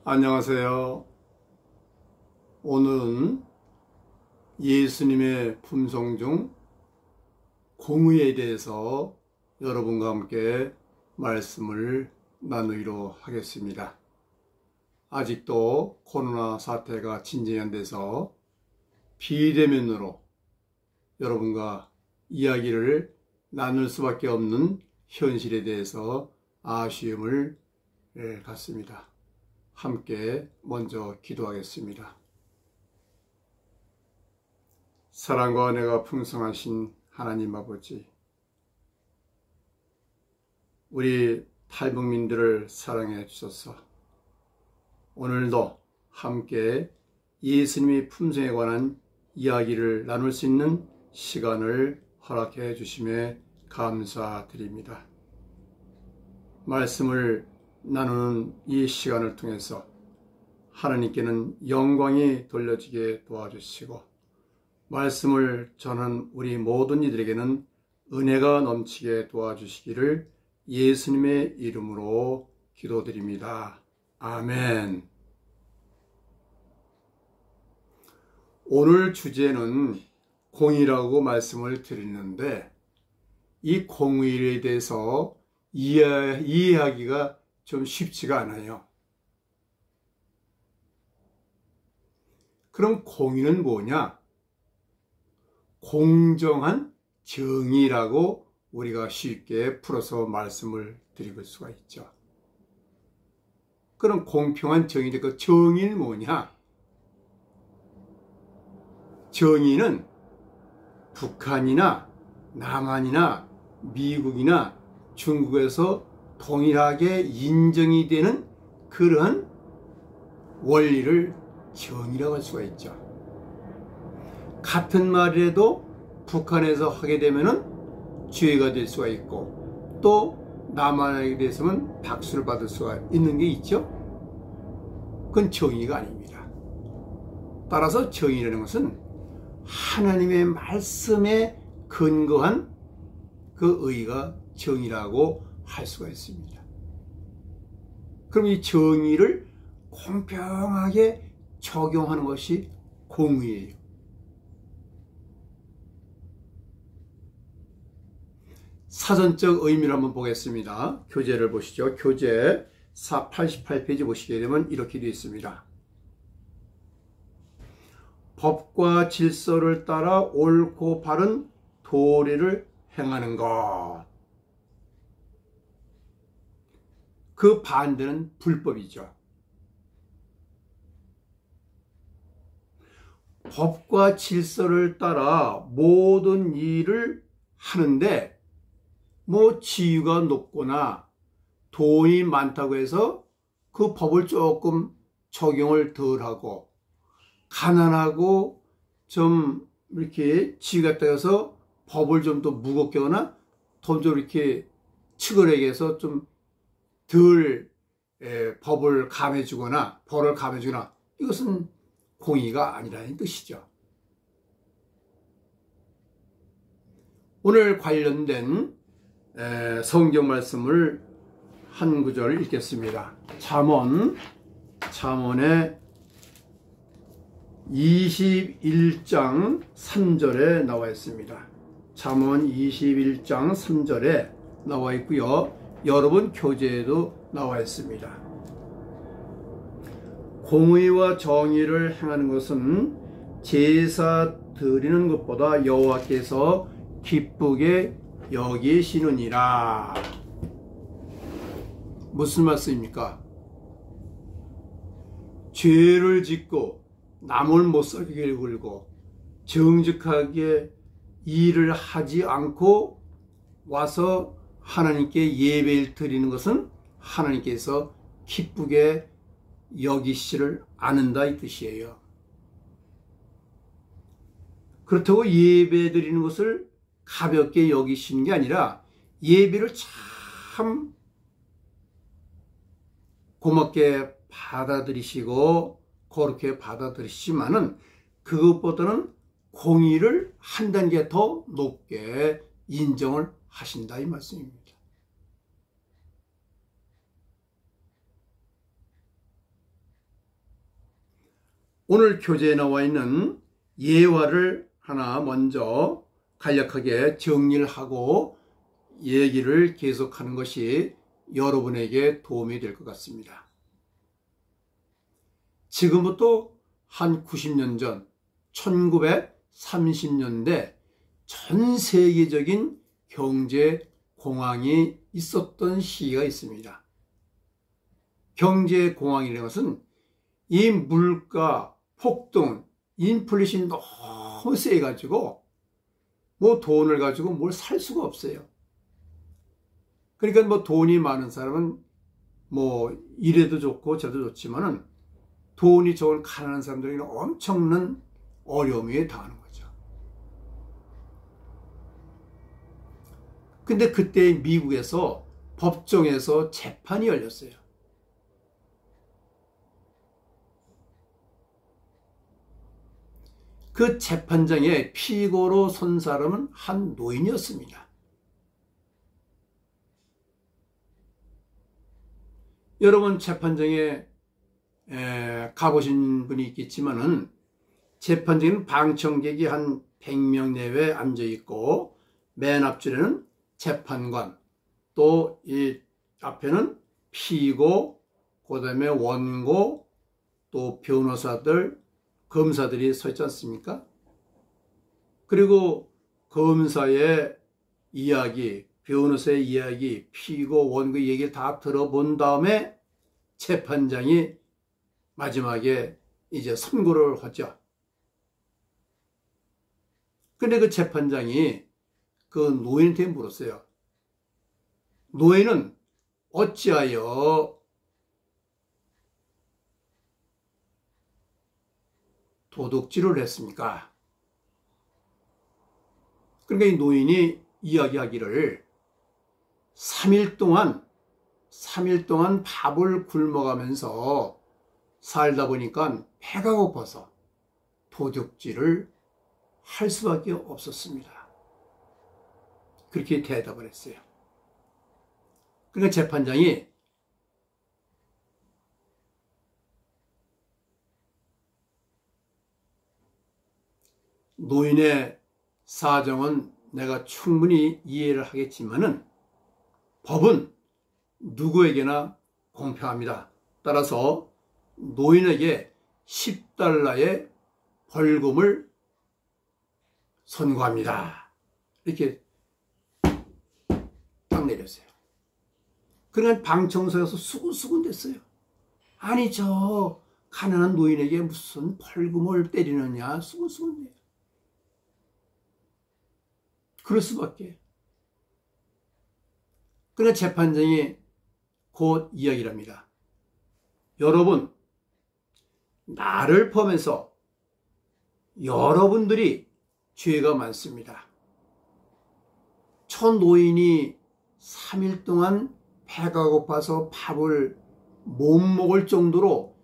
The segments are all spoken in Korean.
안녕하세요. 오늘은 예수님의 품성 중 공의에 대해서 여러분과 함께 말씀을 나누기로 하겠습니다. 아직도 코로나 사태가 진정돼서 비대면으로 여러분과 이야기를 나눌 수밖에 없는 현실에 대해서 아쉬움을 갖습니다. 함께 먼저 기도하겠습니다. 사랑과 은혜가 풍성하신 하나님 아버지, 우리 탈북민들을 사랑해 주셔서 오늘도 함께 예수님의 품성에 관한 이야기를 나눌 수 있는 시간을 허락해 주심에 감사드립니다. 말씀을 나누는 이 시간을 통해서 하나님께는 영광이 돌려지게 도와주시고 말씀을 전하는 우리 모든 이들에게는 은혜가 넘치게 도와주시기를 예수님의 이름으로 기도드립니다. 아멘. 오늘 주제는 공의라고 말씀을 드리는데 이 공의에 대해서 이해하기가 좀 쉽지가 않아요. 그럼 공의는 뭐냐? 공정한 정의라고 우리가 쉽게 풀어서 말씀을 드릴 수가 있죠. 그럼 공평한 정의인데 그 정의는 뭐냐? 정의는 북한이나 남한이나 미국이나 중국에서 동일하게 인정이 되는 그러한 원리를 정의라고 할 수가 있죠. 같은 말이라도 북한에서 하게 되면은 죄가 될 수가 있고 또 남한에 대해서는 박수를 받을 수가 있는 게 있죠. 그건 정의가 아닙니다. 따라서 정의라는 것은 하나님의 말씀에 근거한 그 의가 정의라고 할 수가 있습니다. 그럼 이 정의를 공평하게 적용하는 것이 공의예요. 사전적 의미를 한번 보겠습니다. 교재를 보시죠. 교재 88페이지 보시게 되면 이렇게 되어 있습니다. 법과 질서를 따라 옳고 바른 도리를 행하는 것. 그 반대는 불법이죠. 법과 질서를 따라 모든 일을 하는데 뭐 지위가 높거나 돈이 많다고 해서 그 법을 조금 적용을 덜 하고 가난하고 좀 이렇게 지위가 따라서 법을 좀 더 무겁게 하거나 돈 좀 이렇게 측은하게 해서 좀 덜 법을 감해주거나 벌을 감해주거나 이것은 공의가 아니라는 뜻이죠. 오늘 관련된 성경 말씀을 한 구절을 읽겠습니다. 잠언의 21장 3절에 나와 있습니다. 잠언 21장 3절에 나와 있고요. 여러분 교재에도 나와 있습니다. 공의와 정의를 행하는 것은 제사 드리는 것보다 여호와께서 기쁘게 여기시느니라. 무슨 말씀입니까? 죄를 짓고 남을 못 살게 굴고 정직하게 일을 하지 않고 와서 하나님께 예배를 드리는 것은 하나님께서 기쁘게 여기시를 않는다 이 뜻이에요. 그렇다고 예배 드리는 것을 가볍게 여기시는 게 아니라 예배를 참 고맙게 받아들이시고 그렇게 받아들이시지만은 그것보다는 공의를 한 단계 더 높게 인정을 하신다, 이 말씀입니다. 오늘 교재에 나와 있는 예화를 하나 먼저 간략하게 정리를 하고 얘기를 계속하는 것이 여러분에게 도움이 될 것 같습니다. 지금부터 한 90년 전 1930년대 전 세계적인 경제 공황이 있었던 시기가 있습니다. 경제 공황이라는 것은 이 물가 폭등, 인플레이션이 너무 세가지고 뭐 돈을 가지고 뭘 살 수가 없어요. 그러니까 뭐 돈이 많은 사람은 뭐 이래도 좋고 저래도 좋지만은 돈이 좋은 가난한 사람들에게는 엄청난 어려움에 당하는 거죠. 근데 그때 미국에서 법정에서 재판이 열렸어요. 그 재판장에 피고로 선 사람은 한 노인이었습니다. 여러분 재판장에 가보신 분이 있겠지만은 재판장에는 방청객이 한 100명 내외 앉아있고 맨 앞줄에는 재판관, 또 이 앞에는 피고, 그 다음에 원고, 또 변호사들, 검사들이 서 있지 않습니까? 그리고 검사의 이야기, 변호사의 이야기, 피고, 원고 얘기를 다 들어본 다음에 재판장이 마지막에 이제 선고를 하죠. 근데 그 재판장이 그 노인한테 물었어요. 노인은 어찌하여 도둑질을 했습니까? 그러니까 이 노인이 이야기하기를 3일 동안 밥을 굶어가면서 살다 보니까 배가 고파서 도둑질을 할 수밖에 없었습니다. 그렇게 대답을 했어요. 그러니까 재판장이 노인의 사정은 내가 충분히 이해를 하겠지만은 법은 누구에게나 공평합니다. 따라서 노인에게 10달러의 벌금을 선고합니다. 이렇게 딱 내렸어요. 그러니까 방청소에서 수군수군 됐어요. 아니 저 가난한 노인에게 무슨 벌금을 때리느냐, 수군수군 돼요. 그럴 수밖에. 그러나 재판장이 곧 이야기를 합니다. 여러분, 나를 포함해서 여러분들이 죄가 많습니다. 저 노인이 3일 동안 배가 고파서 밥을 못 먹을 정도로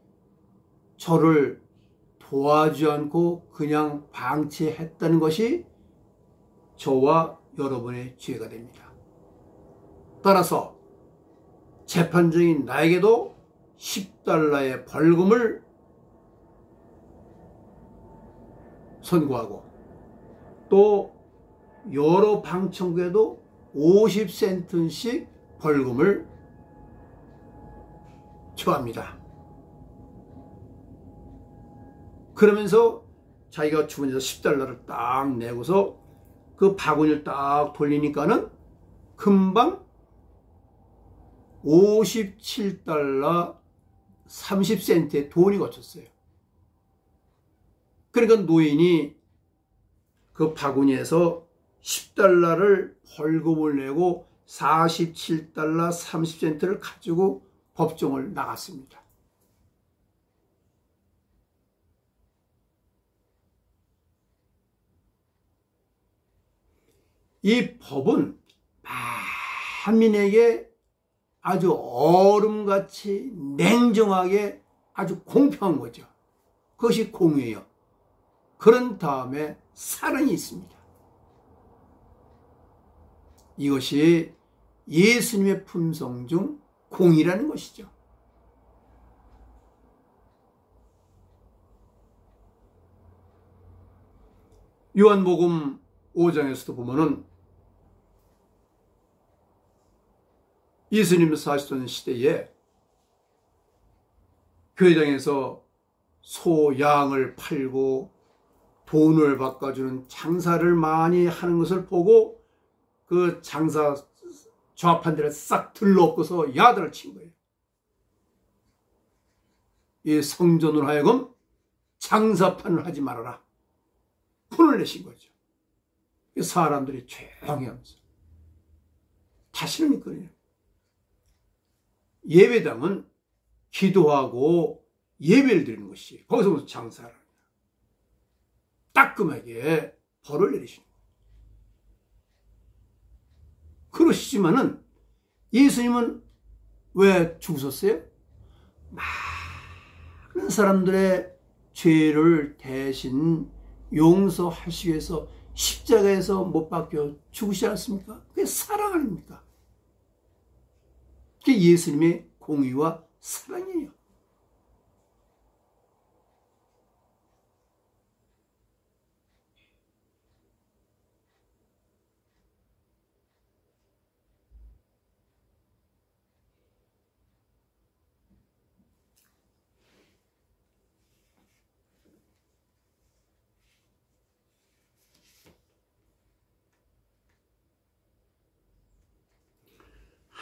저를 도와주지 않고 그냥 방치했다는 것이 저와 여러분의 죄가 됩니다. 따라서 재판장인 나에게도 10달러의 벌금을 선고하고 또 여러 방청구에도 50센트씩 벌금을 처합니다. 그러면서 자기가 주머니에서 10달러를 딱 내고서 그 바구니를 딱 돌리니까는 금방 57달러 30센트의 돈이 거쳤어요. 그러니까 노인이 그 바구니에서 10달러를 벌금을 내고 47달러 30센트를 가지고 법정을 나갔습니다. 이 법은 만민에게 아주 얼음같이 냉정하게 아주 공평한 거죠. 그것이 공의예요. 그런 다음에 사랑이 있습니다. 이것이 예수님의 품성 중 공의라는 것이죠. 요한복음 5장에서도 보면은 예수님 사시던 시대에 교회장에서 소, 양을 팔고 돈을 바꿔주는 장사를 많이 하는 것을 보고 그 장사 좌판 데를 싹 들러엎고서 야단을 친 거예요. 이 성전으로 하여금 장사판을 하지 말아라. 분을 내신 거죠. 사람들이 조용히 하면서. 다시는 그래요. 예배당은 기도하고 예배를 드리는 것이 거기서 무슨 장사를 합니다. 따끔하게 벌을 내리시는 거예요. 그러시지만은 예수님은 왜 죽으셨어요? 많은 사람들의 죄를 대신 용서하시기 위해서 십자가에서 못 박혀 죽으시지 않습니까? 그게 사랑 아닙니까? 그게 예수님의 공의와 사랑이에요.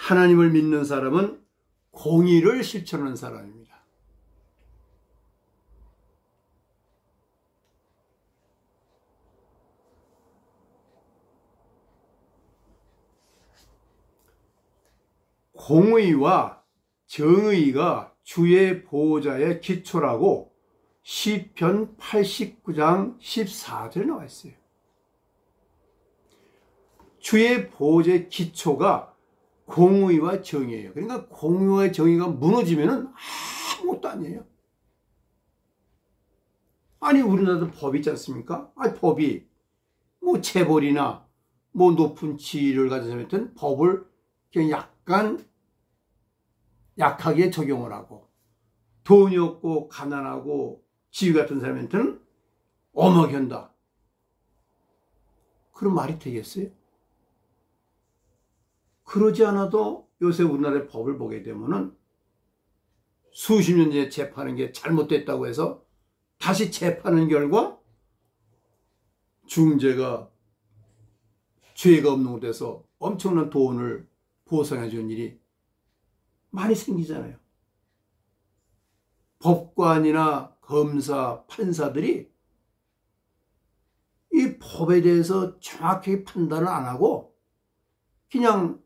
하나님을 믿는 사람은 공의를 실천하는 사람입니다. 공의와 정의가 주의 보호자의 기초라고 시편 89장 14절에 나와 있어요. 주의 보호자의 기초가 공의와 정의예요. 그러니까 공의와 정의가 무너지면은 아무것도 아니에요. 아니 우리나라도 법이 있지 않습니까? 아니 법이 뭐 재벌이나 뭐 높은 지위를 가진 사람한테는 법을 그냥 약간 약하게 적용을 하고 돈이 없고 가난하고 지위 같은 사람한테는 엄하게 그런 말이 되겠어요? 그러지 않아도 요새 우리나라의 법을 보게 되면은 수십 년 전에 재판한 게 잘못됐다고 해서 다시 재판한 결과 중재가 죄가 없는 곳에서 엄청난 돈을 보상해 준 일이 많이 생기잖아요. 법관이나 검사, 판사들이 이 법에 대해서 정확하게 판단을 안 하고 그냥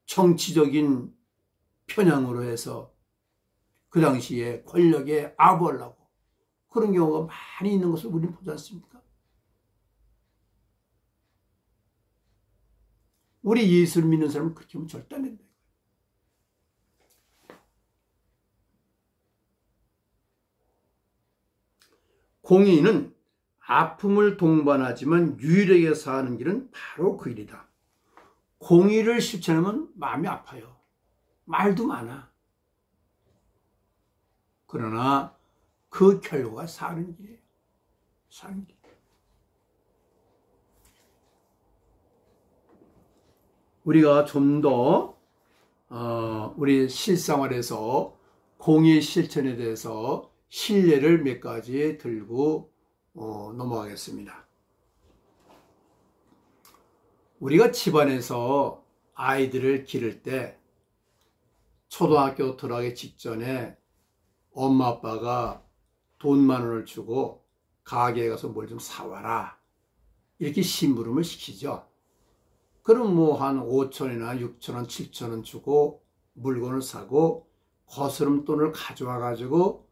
정치적인 편향으로 해서 그 당시에 권력에 아부하려고 그런 경우가 많이 있는 것을 우리는 보지 않습니까? 우리 예수를 믿는 사람은 그렇게 하면 절대 안 된다. 공의는 아픔을 동반하지만 유일하게 사는 길은 바로 그 일이다. 공의를 실천하면 마음이 아파요. 말도 많아. 그러나 그 결과가 사는 길이에요. 사는 길. 우리가 좀 더 우리 실생활에서 공의 실천에 대해서 신뢰를 몇 가지 들고 넘어가겠습니다. 우리가 집안에서 아이들을 기를 때 초등학교 들어가기 직전에 엄마 아빠가 돈 10,000원을 주고 가게에 가서 뭘 좀 사와라 이렇게 심부름을 시키죠. 그럼 뭐 한 5,000원이나 6,000원, 7,000원 주고 물건을 사고 거스름돈을 가져와 가지고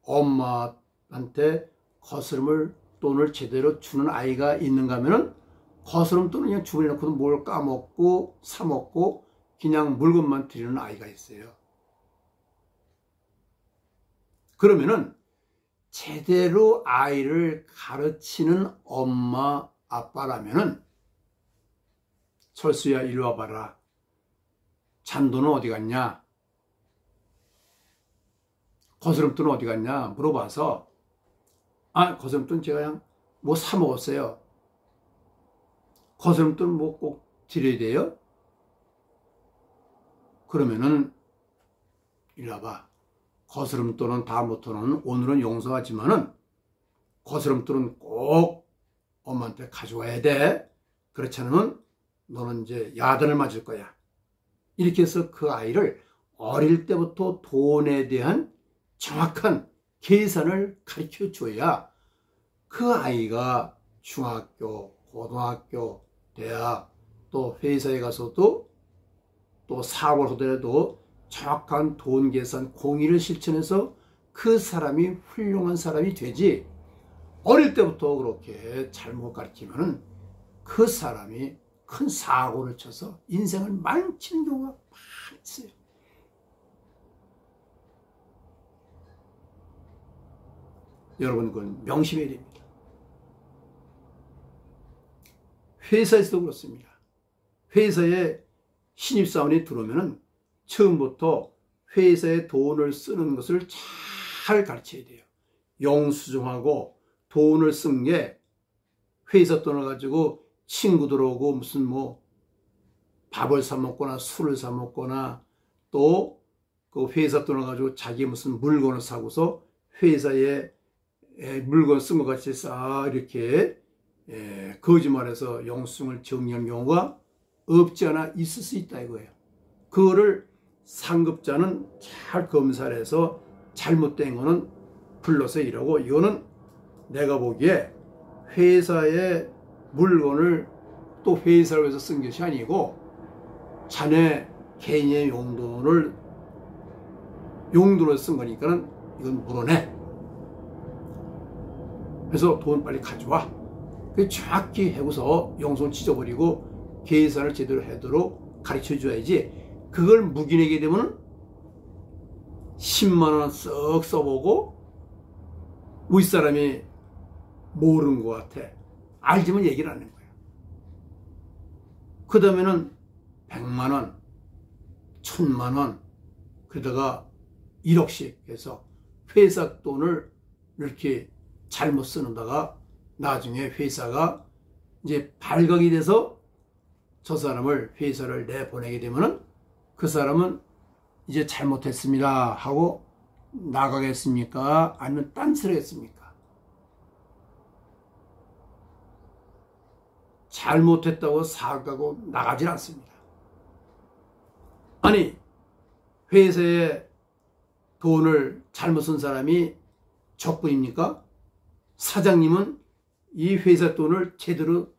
엄마한테 거스름을 돈을 제대로 주는 아이가 있는가 하면은 거스름돈은 그냥 주머니에 넣고 뭘 까먹고 사먹고 그냥 물건만 드리는 아이가 있어요. 그러면은 제대로 아이를 가르치는 엄마 아빠라면은 철수야 이리 와봐라. 잔돈은 어디 갔냐? 거스름돈은 어디 갔냐? 물어봐서 거스름돈 제가 그냥 뭐 사 먹었어요. 거스름돈 뭐 꼭 드려야 돼요? 그러면은 이리 와봐. 거스름돈은 다음부터는 오늘은 용서하지만은 거스름돈은 꼭 엄마한테 가져와야 돼. 그렇지 않으면 너는 이제 야단을 맞을 거야. 이렇게 해서 그 아이를 어릴 때부터 돈에 대한 정확한 계산을 가르쳐 줘야 그 아이가 중학교, 고등학교, 대학, 또 회사에 가서도 또 사업을 하더라도 정확한 돈 계산, 공의를 실천해서 그 사람이 훌륭한 사람이 되지, 어릴 때부터 그렇게 잘못 가르치면은 그 사람이 큰 사고를 쳐서 인생을 망치는 경우가 많이 있어요. 여러분, 그건 명심해야 됩니다. 회사에서도 그렇습니다. 회사에 신입사원이 들어오면은 처음부터 회사에 돈을 쓰는 것을 잘 가르쳐야 돼요. 영수증하고 돈을 쓴 게 회사 돈을 가지고 친구들하고 무슨 뭐 밥을 사 먹거나 술을 사 먹거나 또 그 회사 돈을 가지고 자기 무슨 물건을 사고서 회사에 물건 쓴 것 같이 싹 이렇게 거짓말해서 영수증을 정리한 경우가 없지 않아 있을 수 있다 이거예요. 그거를 상급자는 잘 검사를 해서 잘못된 거는 불러서 이러고, 이거는 내가 보기에 회사의 물건을 또 회사를 위해서 쓴 것이 아니고 자네 개인의 용도로 쓴 거니까는 이건 물어내. 그래서 돈 빨리 가져와. 정확히 해고서 영수증 찢어버리고 계산을 제대로 하도록 가르쳐 줘야지, 그걸 묵인하게 되면 10만 원 쓱 써보고 우리 사람이 모르는 것 같아. 알지만 얘기를 안 하는 거야. 그 다음에는 100만 원, 1000만 원, 그러다가 1억씩 해서 회사 돈을 이렇게 잘못 쓰는다가 나중에 회사가 이제 발각이 돼서 저 사람을 회사를 내보내게 되면은 그 사람은 이제 잘못했습니다 하고 나가겠습니까? 아니면 딴소리 하겠습니까? 잘못했다고 사과하고 나가질 않습니다. 아니, 회사에 돈을 잘못 쓴 사람이 적군입니까? 사장님은 이 회사 돈을 제대로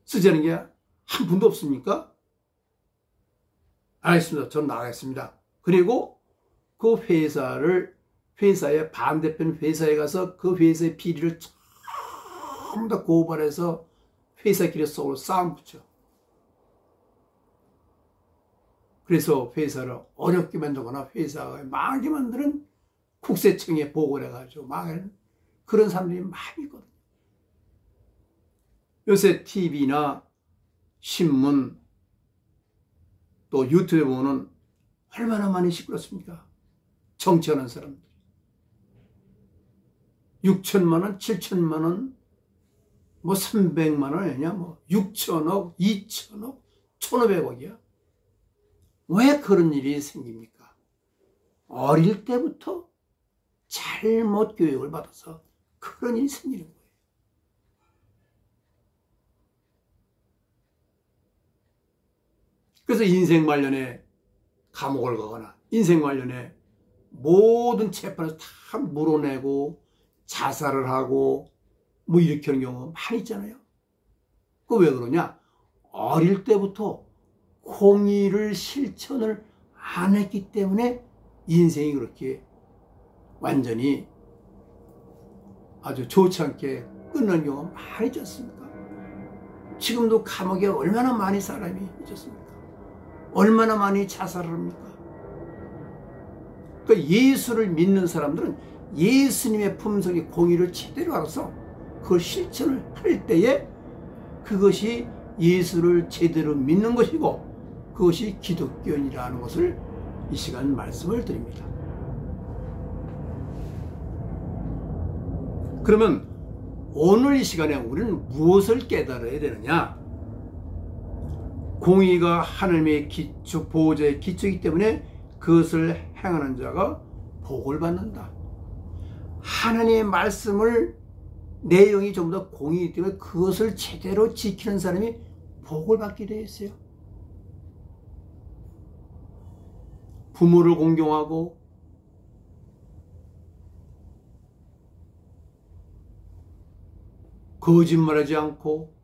쓰지 않은 게 한 분도 없습니까? 알겠습니다. 전 나가겠습니다. 그리고 그 회사의 반대편 회사에 가서 그 회사의 비리를 전부 다 고발해서 회사끼리 서로 싸움 붙여. 그래서 회사를 어렵게 만들거나 회사가 망하게 만드는 국세청에 보고를 해가지고 망하는 그런 사람들이 많이 있거든요. 요새 TV나 신문 또 유튜브에 보면 얼마나 많이 시끄럽습니까? 정치하는 사람들이 6천만 원, 7천만 원, 뭐 300만 원이냐, 뭐 6천억, 2천억, 1,500억이야. 왜 그런 일이 생깁니까? 어릴 때부터 잘못 교육을 받아서 그런 일이 생기는 거예요. 그래서 인생 말년에 감옥을 가거나 인생 말년에 모든 재판에서 다 물어내고 자살을 하고 뭐 이렇게 하는 경우가 많이 있잖아요. 그 왜 그러냐? 어릴 때부터 공의를 실천을 안 했기 때문에 인생이 그렇게 완전히 아주 좋지 않게 끝난 경우가 많이 있지 않습니까? 지금도 감옥에 얼마나 많이 사람이 있었습니까? 얼마나 많이 자살을 합니까? 그러니까 예수를 믿는 사람들은 예수님의 품성의 공의를 제대로 알아서 그걸 실천을 할 때에 그것이 예수를 제대로 믿는 것이고 그것이 기독교인이라는 것을 이 시간 말씀을 드립니다. 그러면 오늘 이 시간에 우리는 무엇을 깨달아야 되느냐? 공의가 하나님의 기초, 보호자의 기초이기 때문에 그것을 행하는 자가 복을 받는다. 하나님의 말씀을 내용이 전부 다 공의이기 때문에 그것을 제대로 지키는 사람이 복을 받게 되어 있어요. 부모를 공경하고 거짓말하지 않고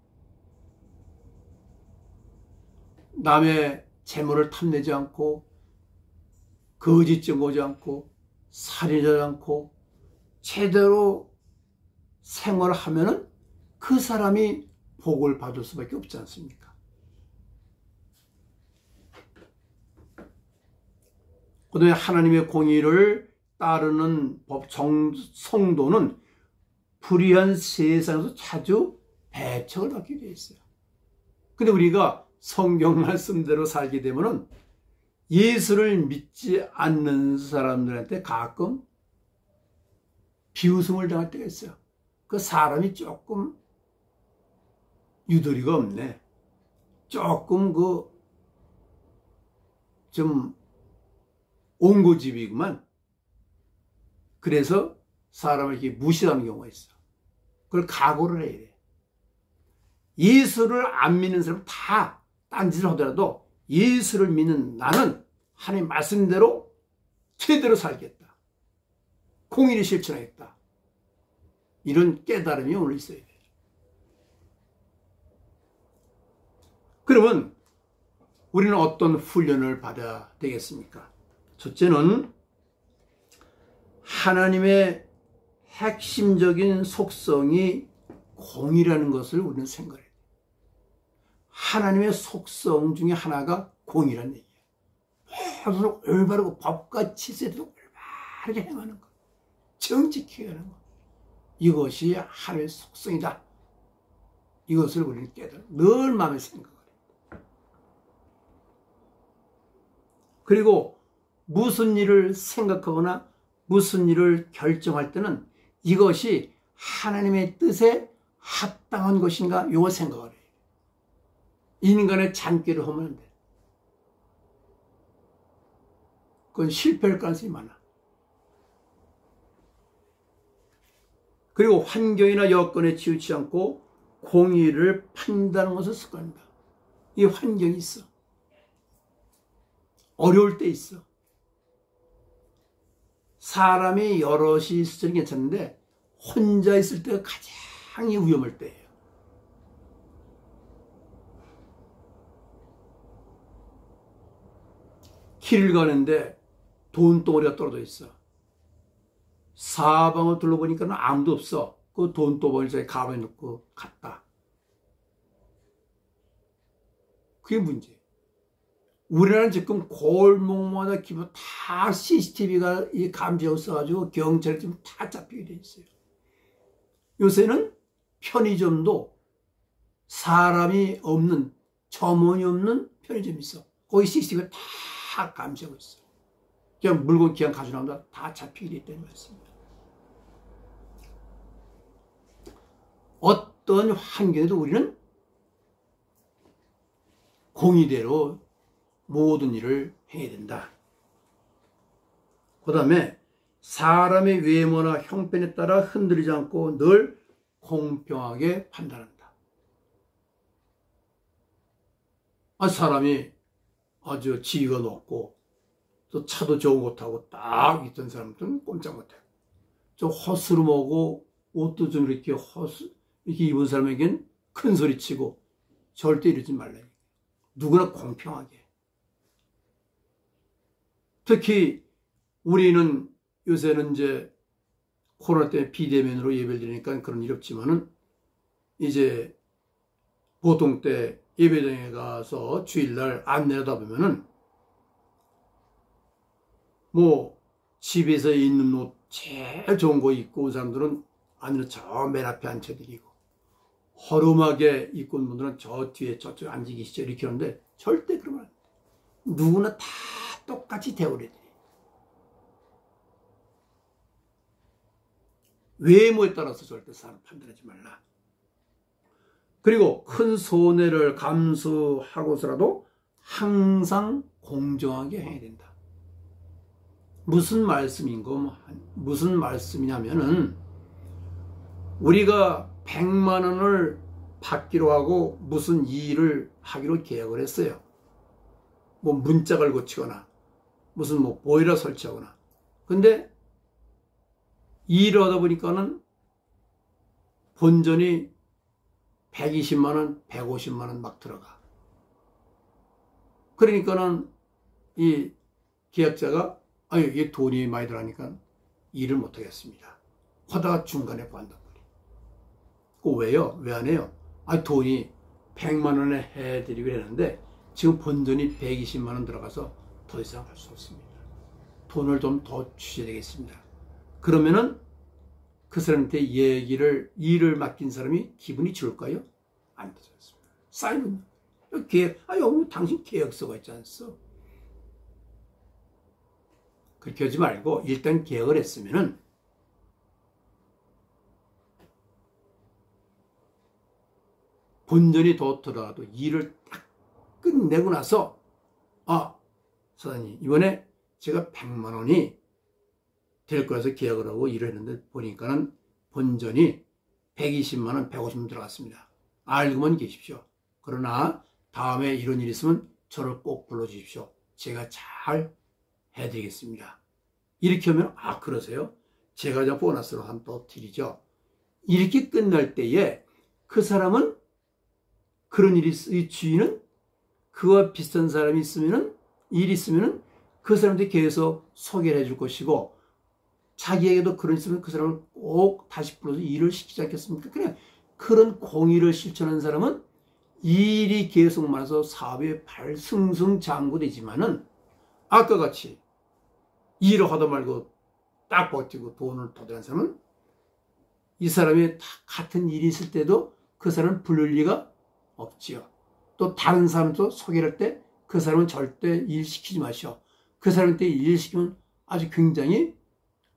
남의 재물을 탐내지 않고 거짓 증거하지 않고 살인하지 않고 제대로 생활하면은 그 사람이 복을 받을 수밖에 없지 않습니까? 그 다음에 하나님의 공의를 따르는 성도는 불의한 세상에서 자주 배척을 받게 되어 있어요. 근데 우리가 성경 말씀대로 살게 되면은 예수를 믿지 않는 사람들한테 가끔 비웃음을 당할 때가 있어요. 그 사람이 조금 유도리가 없네. 조금 좀 옹고집이구만. 그래서 사람을 이렇게 무시하는 경우가 있어. 그걸 각오를 해야 돼. 예수를 안 믿는 사람은 다 딴짓을 하더라도 예수를 믿는 나는 하나님 말씀대로 제대로 살겠다. 공의를 실천하겠다. 이런 깨달음이 오늘 있어야 돼요. 그러면 우리는 어떤 훈련을 받아야 되겠습니까? 첫째는 하나님의 핵심적인 속성이 공의라는 것을 우리는 생각해야 돼요. 하나님의 속성 중에 하나가 공의라는 얘기예요. 모두 올바르고 법과 질서대로 올바르게 행하는 것, 정직히 하는 것. 이것이 하나님의 속성이다. 이것을 우리는 깨달아 늘 마음에 생각을 해요. 그리고 무슨 일을 생각하거나 무슨 일을 결정할 때는 이것이 하나님의 뜻에 합당한 것인가 이걸 생각을 해요. 인간의 잔꾀를 하면 안 돼. 그건 실패할 가능성이 많아. 그리고 환경이나 여건에 치우치지 않고 공의를 판단하는 것을 습관한다. 이 환경이 있어. 어려울 때 있어. 사람이 여럿이 있을 때는 괜찮은데 혼자 있을 때가 가장 위험할 때예요. 길을 가는데 돈덩어리가 떨어져 있어. 사방을 둘러보니까 아무도 없어. 그 돈덩어리를 자기 가방에 넣고 갔다. 그게 문제예요. 우리나라는 지금 골목마다 기본 다 CCTV가 감지하고 있어가지고 경찰이 지금 다 잡히게 돼 있어요. 요새는 편의점도 사람이 없는, 점원이 없는 편의점이 있어. 거기 CCTV가 다 감지하고 있어. 그냥 물건 그냥 가져나온다 다 잡히게 돼 있다는 말씀입니다. 어떤 환경에도 우리는 공의대로 모든 일을 해야 된다. 그 다음에 사람의 외모나 형편에 따라 흔들리지 않고 늘 공평하게 판단한다. 사람이 아주 지위가 높고 또 차도 좋은 거 타고 딱 있던 사람들은 꼼짝 못해. 좀 허스름하고 옷도 좀 이렇게 이렇게 입은 사람에겐 큰 소리 치고 절대 이러지 말라. 누구나 공평하게. 특히 우리는 요새는 이제 코로나 때문에 비대면으로 예배를 드리니까 그런 일 없지만은 이제 보통 때 예배당에 가서 주일날 안내하다 보면은 뭐 집에서 입는 옷 제일 좋은 거 입고 온 사람들은 아니면 저 맨 앞에 앉혀드리고 허름하게 입고 온 분들은 저 뒤에 저쪽 앉아 계시죠 이렇게 하는데 절대 그러면 안 돼. 누구나 다 똑같이 대우를 해드려요. 외모에 따라서 절대 사람 판단하지 말라. 그리고 큰 손해를 감수하고서라도 항상 공정하게 해야 된다. 무슨 말씀이냐면은 우리가 100만 원을 받기로 하고 무슨 일을 하기로 계약을 했어요. 뭐 문짝을 고치거나 무슨 뭐 보일러 설치하거나. 근데 일을 하다 보니까는 본전이 120만 원, 150만 원 막 들어가. 그러니까는 이 계약자가 아유, 이게 돈이 많이 들어가니까 일을 못 하겠습니다. 하다가 중간에 관둬버려. 그 왜요? 왜 안 해요? 아, 돈이 100만 원에 해드리기로 했는데 지금 본전이 120만 원 들어가서 더 이상 할 수 없습니다. 돈을 좀 더 주셔야 되겠습니다. 그러면은 그 사람한테 일을 맡긴 사람이 기분이 좋을까요? 안 되지 않습니다. 쌓이는 계획, 여기 당신 계약서가 있지 않소? 그렇게 하지 말고 일단 계약을 했으면은 본전이 더 들어가도 일을 딱 끝내고 나서 사장님 이번에 제가 100만 원이 될 거라서 계약을 하고 일을 했는데 보니까는 본전이 120만 원, 150만 원 들어갔습니다. 알고만 계십시오. 그러나 다음에 이런 일이 있으면 저를 꼭 불러주십시오. 제가 잘 해드리겠습니다. 이렇게 하면 그러세요? 제가 저 보너스로 한 또 드리죠. 이렇게 끝날 때에 그 사람은 그런 일이 주인은 그와 비슷한 사람이 있으면은 일이 있으면은 그 사람한테 계속 소개를 해줄 것이고 자기에게도 그런 일이 있으면 그 사람을 꼭 다시 불러서 일을 시키지 않겠습니까? 그냥 그런 공의를 실천하는 사람은 일이 계속 많아서 사업에 승승장구되지만은 아까 같이 일을 하다 말고 딱 버티고 돈을 도달한 사람은 이 사람이 같은 일이 있을 때도 그 사람을 부를 리가 없지요. 또 다른 사람도 소개할 때 그 사람은 절대 일 시키지 마시오. 그 사람한테 일 시키면 아주 굉장히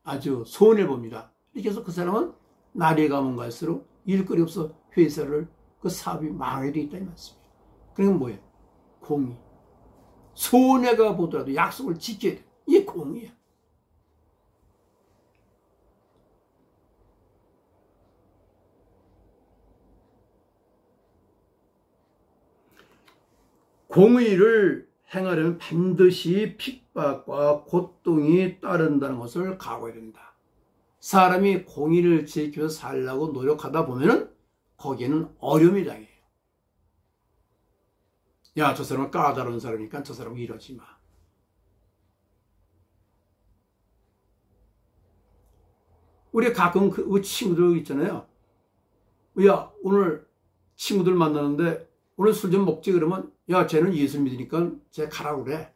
아주 손해봅니다. 이렇게 해서 그 사람은 날이 가면 갈수록 일거리 없어 회사를 그 사업이 망하게 돼 있다 이 말씀이에요. 그러니까 뭐예요? 공의. 손해가 보더라도 약속을 지켜야 돼. 이게 공의야. 공의를 행하려면 반드시 핍박과 고통이 따른다는 것을 각오해야 된다. 사람이 공의를 지키면서 살려고 노력하다 보면은 거기에는 어려움이 당해요. 야, 저 사람은 까다로운 사람이니까 저 사람은 이러지 마. 우리 가끔 그 친구들 있잖아요. 야, 오늘 친구들 만나는데 오늘 술 좀 먹지 그러면 야, 쟤는 예수 믿으니까 쟤 가라고 그래.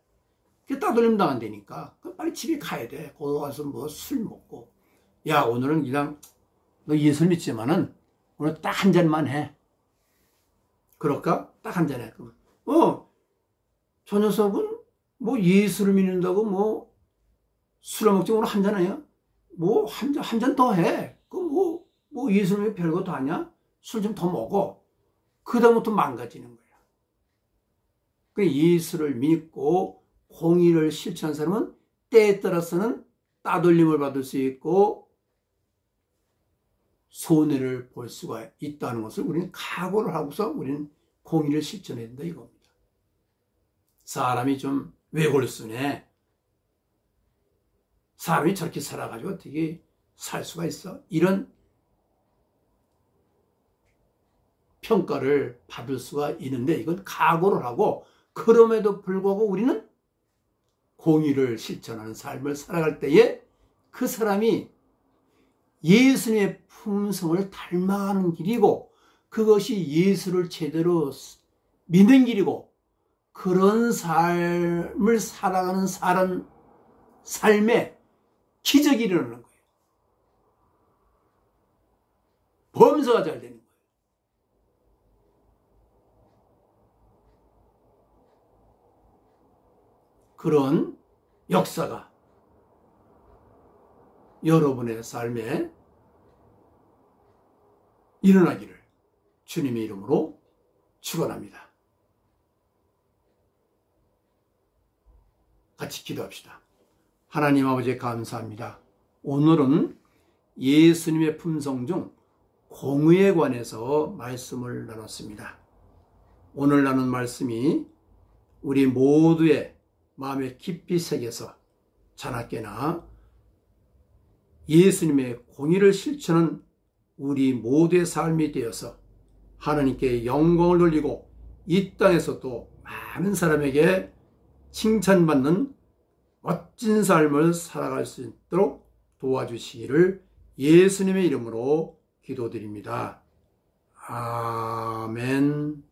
그게 따돌림 당한다니까. 빨리 집에 가야 돼. 거기 가서 뭐 술 먹고. 야, 오늘은 그냥 너 예수 믿지만은 오늘 딱 한 잔만 해. 그럴까? 딱 한 잔 해. 그러면 저 녀석은 뭐 예수를 믿는다고 뭐 술을 먹지 오늘 한 잔 해요? 뭐 한 잔 더 해. 뭐 예수를 믿으면 별것도 아니야? 술 좀 더 먹어. 그다음부터 망가지는 거야. 예수를 믿고 공의를 실천한 사람은 때에 따라서는 따돌림을 받을 수 있고 손해를 볼 수가 있다는 것을 우리는 각오를 하고서 우리는 공의를 실천해야 된다 이겁니다. 사람이 좀 외골순해. 사람이 저렇게 살아가지고 어떻게 살 수가 있어? 이런 평가를 받을 수가 있는데 이건 각오를 하고 그럼에도 불구하고 우리는 공의를 실천하는 삶을 살아갈 때에 그 사람이 예수님의 품성을 닮아가는 길이고 그것이 예수를 제대로 믿는 길이고 그런 삶을 살아가는 삶에 기적이 일어나는 거예요. 범사가 잘 되는 거예요. 그런 역사가 여러분의 삶에 일어나기를 주님의 이름으로 축원합니다. 같이 기도합시다. 하나님 아버지 감사합니다. 오늘은 예수님의 품성 중 공의에 관해서 말씀을 나눴습니다. 오늘 나눈 말씀이 우리 모두의 마음에 깊이 새겨서 자나깨나 예수님의 공의를 실천하는 우리 모두의 삶이 되어서 하나님께 영광을 돌리고 이 땅에서도 많은 사람에게 칭찬받는 멋진 삶을 살아갈 수 있도록 도와주시기를 예수님의 이름으로 기도드립니다. 아멘.